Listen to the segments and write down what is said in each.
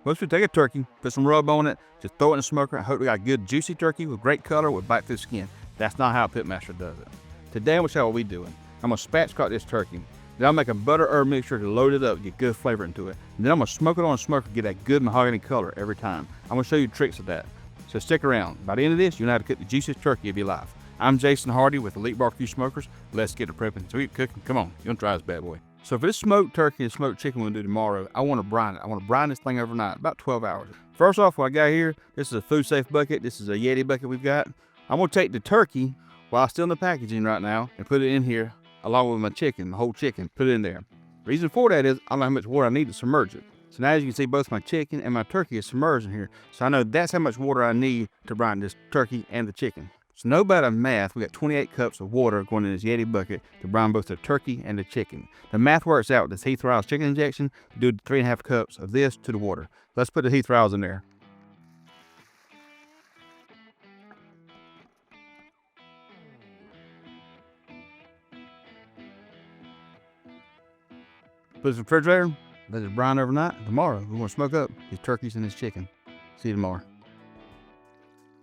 Most people take a turkey, put some rub on it, just throw it in the smoker. I hope we got a good juicy turkey with great color with bite through the skin. That's not how a pitmaster does it. Today I'm gonna show you what we doing. I'm gonna spatchcock this turkey. Then I'll make a butter herb mixture to load it up, get good flavor into it. And then I'm gonna smoke it on a smoker, get that good mahogany color every time. I'm gonna show you tricks of that. So stick around. By the end of this, you'll know how to cook the juiciest turkey of your life. I'm Jason Hardy with Elite BBQ Smokers. Let's get to prepping. So eat cooking. Come on, you gonna try this bad boy. So for this smoked turkey and smoked chicken we'll do tomorrow, I want to brine it. I want to brine this thing overnight, about 12 hours. First off, what I got here, this is a food safe bucket. This is a Yeti bucket we've got. I'm gonna take the turkey while it's still in the packaging right now and put it in here along with my chicken, the whole chicken, put it in there. Reason for that is I don't know how much water I need to submerge it. So now as you can see, both my chicken and my turkey is submerged in here. So I know that's how much water I need to brine this turkey and the chicken. So no bad of math, we got 28 cups of water going in this Yeti bucket to brine both the turkey and the chicken. The math works out. This Heath Riles chicken injection, do 3.5 cups of this to the water. Let's put the Heath Riles in there. Put it in the refrigerator, let it brine overnight. Tomorrow, we're gonna smoke up these turkeys and this chicken. See you tomorrow.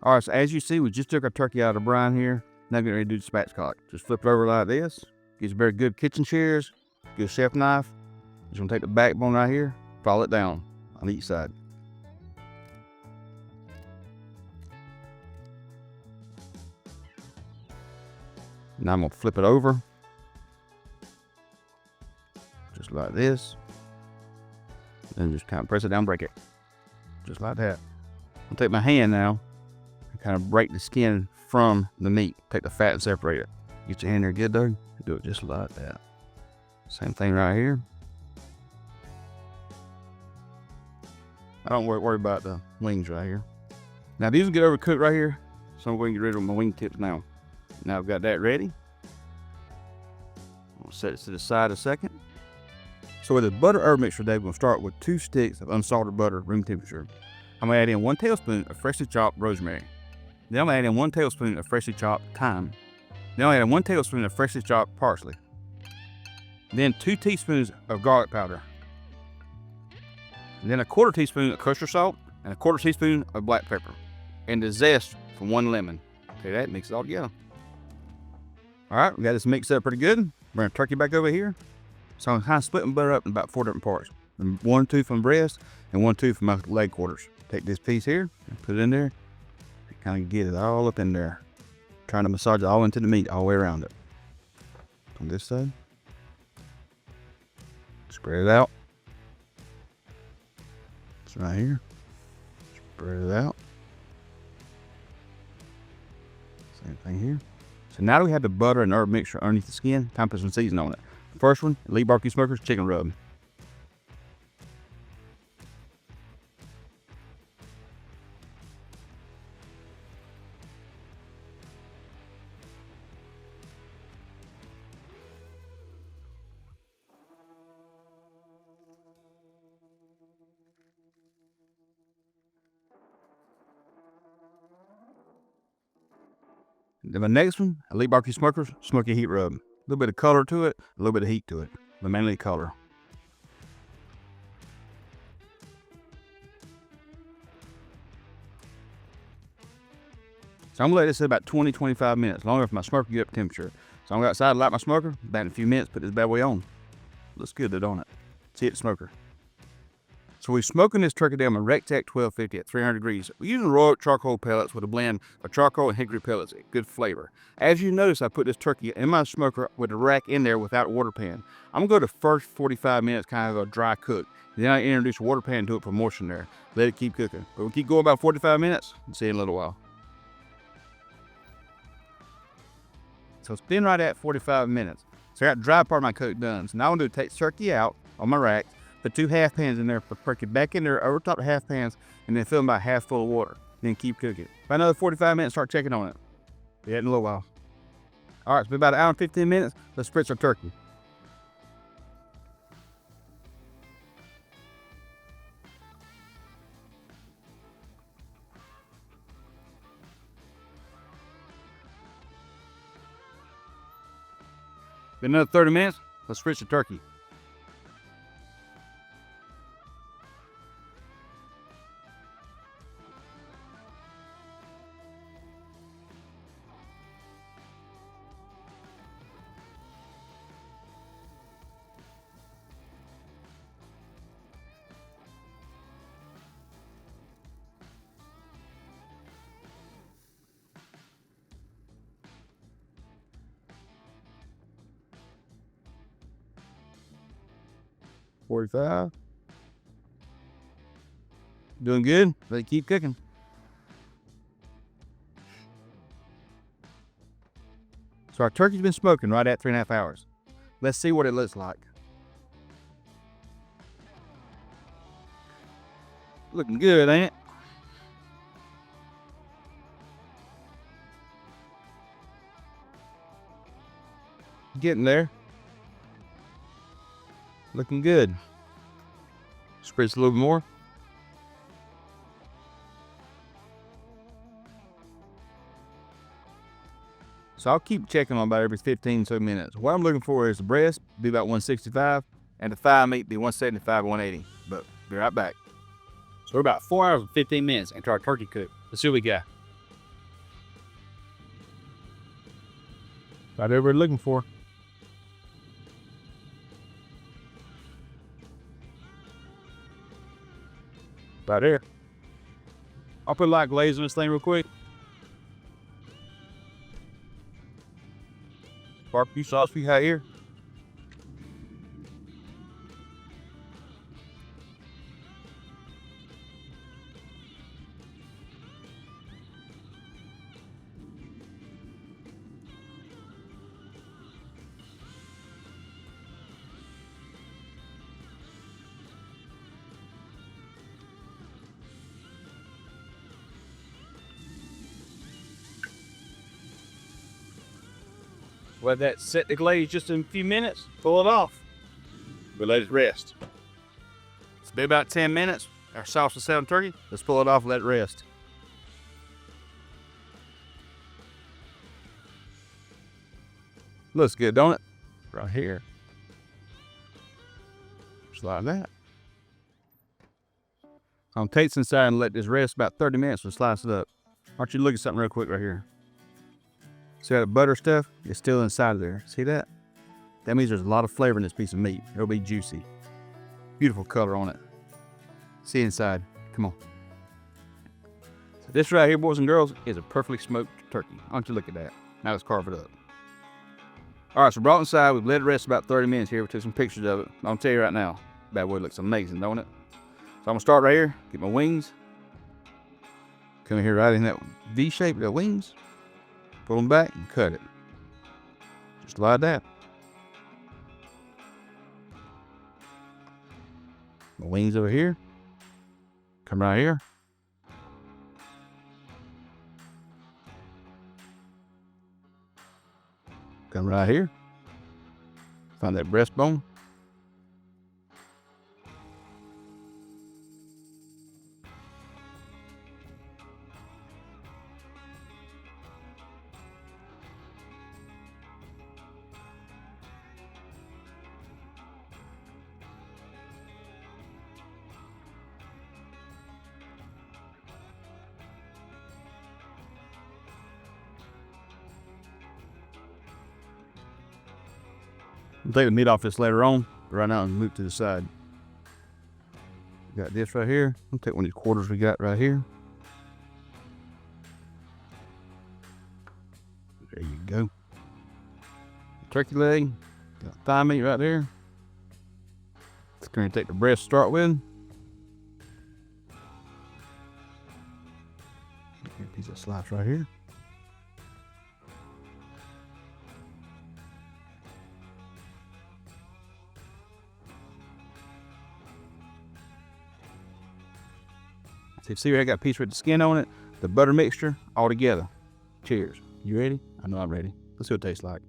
All right, so as you see, we just took our turkey out of the brine here. Now getting ready to do the spatchcock. Just flip it over like this. Get some very good kitchen shears, good chef knife. Just gonna take the backbone right here, follow it down on each side. Now I'm gonna flip it over, just like this. Then just kind of press it down, break it, just like that. I'll take my hand now, kind of break the skin from the meat. Take the fat and separate it. Get your hand there good though. Do it just like that. Same thing right here. I don't worry about the wings right here. Now these will get overcooked right here, so I'm going to get rid of my wing tips now. Now I've got that ready. I'll set it to the side a second. So with the butter herb mixture today, we're going to start with 2 sticks of unsalted butter, room temperature. I'm going to add in 1 tablespoon of freshly chopped rosemary. Then I'm going to add in 1 tablespoon of freshly chopped thyme. Then I'll add in 1 tablespoon of freshly chopped parsley. Then 2 teaspoons of garlic powder. And then 1/4 teaspoon of kosher salt and 1/4 teaspoon of black pepper. And the zest from 1 lemon. Okay, that mix it all together. All right, we got this mixed up pretty good. Bring the turkey back over here. So I'm kind of splitting butter up in about 4 different parts. 1 tooth from breast and 1 tooth from my leg quarters. Take this piece here and put it in there. Kind of get it all up in there. Trying to massage it all into the meat all the way around it. On this side. Spread it out. It's right here. Spread it out. Same thing here. So now that we have the butter and herb mixture underneath the skin, time to put some seasoning on it. The first one, Elite BBQ Smokers chicken rub. Then my next one, Elite BBQ Smokers Smoky Heat Rub. A little bit of color to it, a little bit of heat to it, but mainly color. So I'm gonna let this sit about 20-25 minutes, long enough for my smoker to get up temperature. So I'm gonna go outside, light my smoker, back in a few minutes, put this bad boy on. Looks good, don't it? See it, the smoker. So we're smoking this turkey down with Recteq 1250 at 300 degrees. We're using Royal Oak charcoal pellets with a blend of charcoal and hickory pellets. Good flavor. As you notice, I put this turkey in my smoker with a rack in there without a water pan. I'm gonna go the first 45 minutes kind of a dry cook. Then I introduce a water pan to it for moisture in there. Let it keep cooking. But we'll keep going about 45 minutes and see you in a little while. So it's been right at 45 minutes. So I got the dry part of my cook done. So now I'm gonna take the turkey out on my rack. Put 2 half pans in there, put turkey back in there over top the half pans, and then fill them about half full of water. Then keep cooking. About another 45 minutes, start checking on it. Be in a little while. All right, it's been about 1 hour and 15 minutes. Let's spritz our turkey. Been another 30 minutes. Let's spritz the turkey. 45. Doing good. Let it keep cooking. So our turkey's been smoking right at 3.5 hours. Let's see what it looks like. Looking good, ain't it? Getting there. Looking good. Spritz a little more. So I'll keep checking on about every 15 so minutes. What I'm looking for is the breast be about 165 and the thigh meat be 175, 180. But be right back. So we're about 4 hours and 15 minutes into our turkey cook. Let's see what we got. About everything we're looking for. About there. I'll put a light glaze on this thing real quick. Barbecue sauce we got here. Let that set the glaze just in a few minutes, pull it off. We'll let it rest. It's been about 10 minutes. Our sauce is set on turkey. Let's pull it off and let it rest. Looks good, don't it? Right here. Just like that. I'm gonna take this inside and let this rest about 30 minutes and slice it up. Why don't you look at something real quick right here? See how the butter stuff is still inside of there. See that? That means there's a lot of flavor in this piece of meat. It'll be juicy. Beautiful color on it. See inside. Come on. So this right here, boys and girls, is a perfectly smoked turkey. Why don't you look at that? Now let's carve it up. All right, so brought inside. We've let it rest about 30 minutes here. We took some pictures of it. I'll tell you right now, bad boy looks amazing, don't it? So I'm gonna start right here. Get my wings. Come here right in that V shape of the wings. Pull them back and cut it. Just like that. My wings over here. Come right here. Come right here. Find that breastbone. I'll take the meat off this later on, but right now I'm move to the side. Got this right here. I'll take one of these quarters we got right here. There you go. Turkey leg, got thigh meat right there. Just gonna take the breast to start with. Here, a piece of slice right here. So you see here I got a piece with the skin on it, the butter mixture, all together. Cheers. You ready? I know I'm ready. Let's see what it tastes like.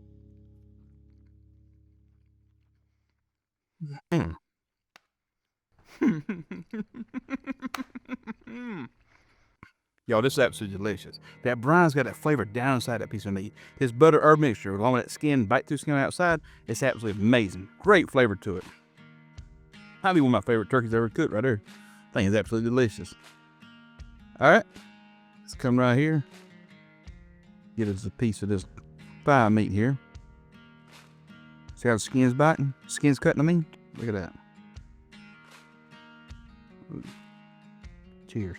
Yo, this is absolutely delicious. That brine's got that flavor down inside that piece of meat. This butter herb mixture, along with that skin, bite through skin outside, it's absolutely amazing. Great flavor to it. Might be one of my favorite turkeys ever cooked right there. Thing is absolutely delicious. All right, let's come right here. Get us a piece of this thigh meat here. See how the skin's biting? Skin's cutting, I mean. Look at that. Cheers.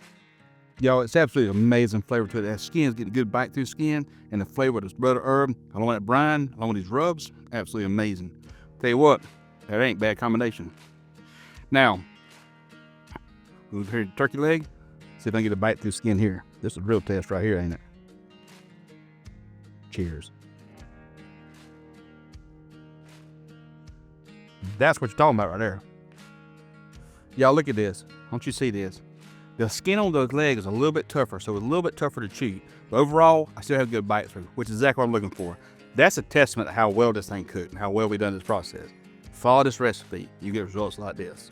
Y'all, it's absolutely amazing flavor to it. That skin's getting a good bite through the skin, and the flavor of this butter herb, along with that brine, along with these rubs, absolutely amazing. Tell you what, that ain't a bad combination. Now, we'll hear the turkey leg. See if I can get a bite through the skin here. This is a real test right here, ain't it? Cheers. That's what you're talking about right there. Y'all look at this. Don't you see this? The skin on those legs is a little bit tougher, so it's a little bit tougher to chew. But overall, I still have a good bite through, which is exactly what I'm looking for. That's a testament to how well this thing cooked and how well we've done this process. Follow this recipe, you get results like this.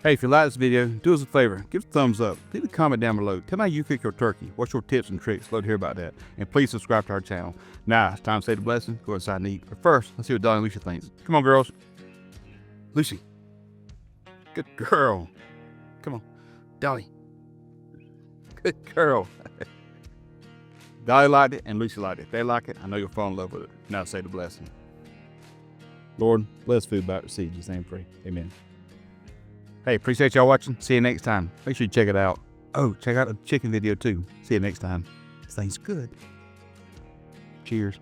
Hey, if you like this video, do us a favor, give us a thumbs up, leave a comment down below. Tell me how you cook your turkey. What's your tips and tricks? Love to hear about that. And please subscribe to our channel. Now, it's time to say the blessing, go inside and eat. But first, let's see what Dolly and Lucy thinks. Come on, girls. Lucy. Good girl. Come on. Dolly. Good girl. Dolly liked it and Lucy liked it. If they like it, I know you'll fall in love with it. Now say the blessing. Lord, bless food by receive. Just name free. Amen. Hey, appreciate y'all watching. See you next time. Make sure you check it out. Oh, check out the chicken video too. See you next time. This thing's good. Cheers.